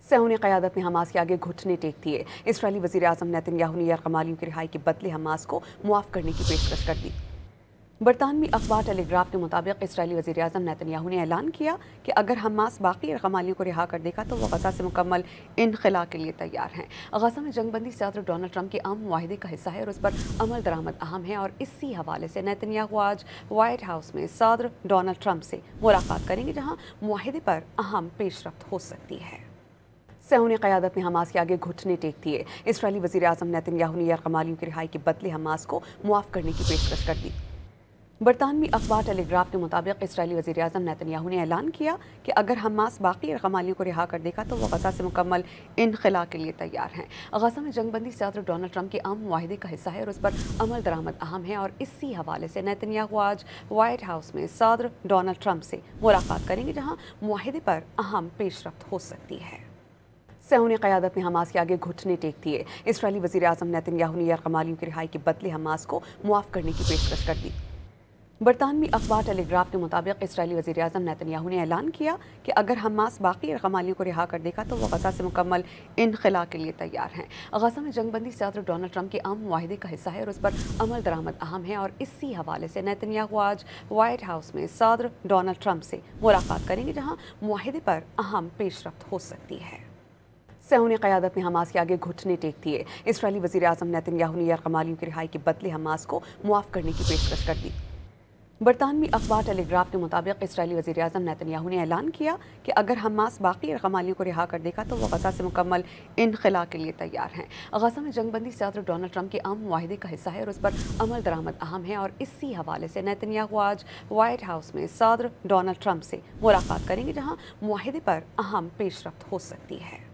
सहूनी क़यादत ने हमास के आगे घुटने टेक दिए। इसराइली वज़ीर-ए-आज़म नेतन्याहू ने यरगमालियों की रिहाई के बदले हमास को मुआफ़ करने की पेशकश कर दी। बरतानवी अखबार टेलीग्राफ के मुताबिक इसराइली वज़ीर-ए-आज़म नेतन्याहू ने ऐलान किया कि अगर हमास बाकी यरगमालियों को रिहा कर देगा तो वो गज़ा से मुकम्मल इनख़ला के लिए तैयार हैं। गज़ा में जंगबंदी सदर डोनाल्ड ट्रंप के आम मुआहिदे का हिस्सा है और उस पर अमल दरामद अहम है, और इसी हवाले से नेतन्याहू आज व्हाइट हाउस में सदर डोनाल्ड ट्रंप से मुलाकात करेंगे, जहाँ मुआहिदे पर अहम पेशरफ्त हो सकती है। सहूनी क़यादत ने हमास के आगे घुटने टेक दिए। इसराइली वज़ीर-ए-आज़म नेतन्याहू ने यरगमालियों की रिहाई के बदले हमास को मुआफ़ करने की पेशकश कर दी। बरतानवी अखबार टेलीग्राफ के मुताबिक इसराइली वज़ीर-ए-आज़म नेतन्याहू ने ऐलान किया कि अगर हमास बाकी यरगमालियों को रिहा कर देगा तो वो गज़ा से मुकम्मल इनख़ला के लिए तैयार हैं। गज़ा में जंगबंदी सदर डोनाल्ड ट्रंप के आम मुआहिदे का हिस्सा है और उस पर अमल दरामद अहम है, और इसी हवाले से नेतन्याहू आज व्हाइट हाउस में सदर डोनाल्ड ट्रंप से मुलाकात करेंगे, जहाँ मुआहिदे पर अहम पेशरफ्त हो सकती है। सहूनी क़यादत ने हमास के आगे घुटने टेक दिए। इसराइली वज़ीर-ए-आज़म नेतन्याहू ने यरगमालियों की रिहाई के बदले हमास को मुआफ़ करने की पेशकश कर दी। बरतानवी अखबार टेलीग्राफ के मुताबिक इसराइली वज़ीर-ए-आज़म नेतन्याहू ने ऐलान किया कि अगर हमास बाकी यरगमालियों को रिहा कर देगा तो वो गज़ा से मुकम्मल इनख़ला के लिए तैयार हैं। गज़ा में जंगबंदी सदर डोनाल्ड ट्रंप के आम मुआहिदे का हिस्सा है और उस पर अमल दरामद अहम है, और इसी हवाले से नेतन्याहू आज व्हाइट हाउस में सदर डोनाल्ड ट्रंप से मुलाकात करेंगे, जहाँ मुआहिदे पर अहम पेशरफ्त हो सकती है। सहूनी क़यादत ने हमास के आगे घुटने टेक दिए। इसराइली वज़ीर-ए-आज़म नेतन्याहू ने यरगमालियों की रिहाई के बदले हमास को मुआफ़ करने की पेशकश कर दी। बरतानवी अखबार टेलीग्राफ के मुताबिक इसराइली वज़ीर-ए-आज़म नेतन्याहू ने ऐलान किया कि अगर हमास बाकी यरगमालियों को रिहा कर देगा तो वो गज़ा से मुकम्मल इनख़ला के लिए तैयार हैं। गज़ा में जंगबंदी सदर डोनाल्ड ट्रंप के आम मुआहिदे का हिस्सा है और उस पर अमल दरामद अहम है, और इसी हवाले से नेतन्याहू आज व्हाइट हाउस में सदर डोनाल्ड ट्रंप से मुलाकात करेंगे, जहाँ मुआहिदे पर अहम पेशरफ्त हो सकती है।